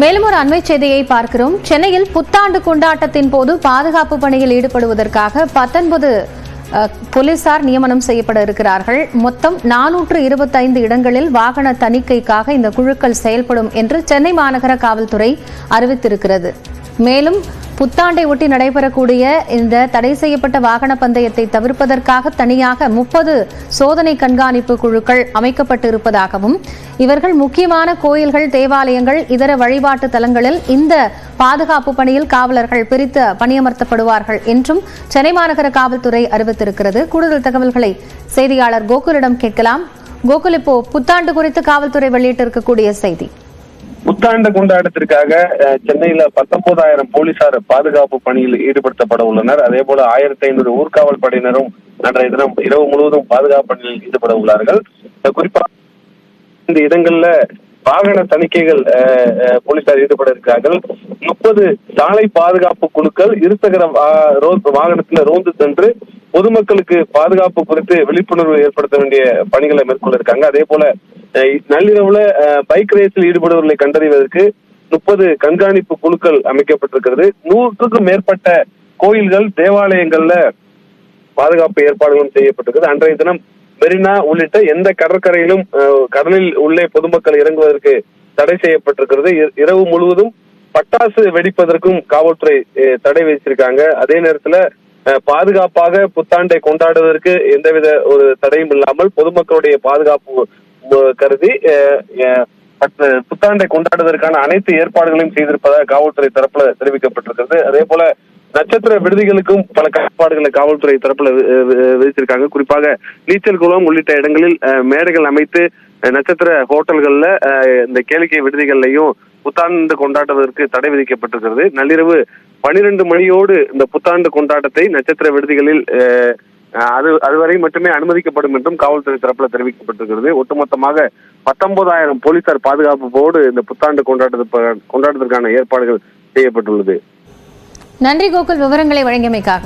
மேலும் ஒரு அண்மை செய்தியை பார்க்கிறோம். சென்னையில் புத்தாண்டு கொண்டாட்டத்தின் போது பாதுகாப்பு பணியில் ஈடுபடுவதற்காக 19 போலீசார் நியமனம் செய்யப்பட இருக்கிறார்கள். மொத்தம் 425 இடங்களில் வாகன தணிக்கைக்காக இந்த குழுக்கள் செயல்படும் என்று சென்னை மாநகர காவல்துறை அறிவித்திருக்கிறது. மேலும் புத்தாண்டை ஒட்டி நடைபெறக்கூடிய இந்த தடை செய்யப்பட்ட வாகன பந்தயத்தை தவிர்ப்பதற்காக தனியாக 30 சோதனை கண்காணிப்பு குழுக்கள் அமைக்கப்பட்டிருப்பதாகவும், இவர்கள் முக்கியமான கோயில்கள், தேவாலயங்கள், இதர வழிபாட்டு தலங்களில் இந்த பாதுகாப்பு பணியில் காவலர்கள் பிரித்து பணியமர்த்தப்படுவார்கள் என்றும் சென்னை மாநகர காவல்துறை அறிவித்திருக்கிறது. கூடுதல் தகவல்களை செய்தியாளர் கோகுலிடம் கேட்கலாம். கோகுல், இப்போ புத்தாண்டு குறித்து காவல்துறை வெளியிட்டிருக்கக்கூடிய செய்தி. புத்தாண்டு கொண்டாட்டத்திற்காக சென்னையில 19,000 போலீசார் பாதுகாப்பு பணியில் ஈடுபடுத்தப்பட உள்ளனர். அதே போல 1500 ஊர்காவல் படையினரும் அன்றைய தினம் இரவு முழுவதும் பாதுகாப்பு பணியில் ஈடுபட உள்ளார்கள். குறிப்பாக இந்த இடங்கள்ல வாகன தணிக்கைகள் போலீசார் ஈடுபட இருக்கிறார்கள். 30 சாலை பாதுகாப்பு குழுக்கள் இருசக்கர வாகனத்துல ரோந்து சென்று பொதுமக்களுக்கு பாதுகாப்பு குறித்து விழிப்புணர்வு ஏற்படுத்த வேண்டிய பணிகளை மேற்கொள்ள இருக்காங்க. அதே போல நள்ளிரவுல பைக் ரேஸில் ஈடுபடுவர்களை கண்டறிவதற்கு 30 கண்காணிப்பு குழுக்கள் அமைக்கப்பட்டிருக்கிறது. 100க்கும் மேற்பட்ட கோயில்கள், தேவாலயங்கள்ல பாதுகாப்பு ஏற்பாடுகளும் செய்யப்பட்டிருக்கிறது. அன்றைய தினம் மெரினா உள்ளிட்ட எந்த கடற்கரையிலும் கடலில் உள்ளே பொதுமக்கள் இறங்குவதற்கு தடை செய்யப்பட்டிருக்கிறது. இரவு முழுவதும் பட்டாசு வெடிப்பதற்கும் காவல்துறை தடை விதிச்சிருக்காங்க. அதே நேரத்துல பாதுகாப்பாக புத்தாண்டை கொண்டாடுவதற்கு எந்தவித ஒரு தடையும் இல்லாமல் பொதுமக்களுடைய பாதுகாப்பு கருதி புத்தாண்டை கொண்டாடுவதற்கான அனைத்து ஏற்பாடுகளையும் செய்திருப்பதாக காவல்துறை தரப்புல தெரிவிக்கப்பட்டிருக்கிறது. அதே போல நட்சத்திர விடுதிகளுக்கும் பல கட்டுப்பாடுகளை காவல்துறை தரப்புல விதிச்சிருக்காங்க. குறிப்பாக நீச்சல் குளம் உள்ளிட்ட இடங்களில் மேடைகள் அமைத்து நட்சத்திர ஹோட்டல்கள்ல இந்த கேளிக்கை விடுதிகள்லையும் புத்தாண்டு கொண்டாடுவதற்கு தடை விதிக்கப்பட்டிருக்கிறது. நள்ளிரவு 12 மணியோடு இந்த புத்தாண்டு கொண்டாட்டத்தை நட்சத்திர விடுதிகளில் அதுவரை மட்டுமே அனுமதிக்கப்படும் என்றும் காவல்துறை தரப்புல தெரிவிக்கப்பட்டிருக்கிறது. ஒட்டுமொத்தமாக 19,000 போலீசார் பாதுகாப்போடு இந்த புத்தாண்டு கொண்டாட்டத்திற்கான ஏற்பாடுகள் செய்யப்பட்டுள்ளது. நன்றி கோகுல், விவரங்களை வழங்கியமைக்காக.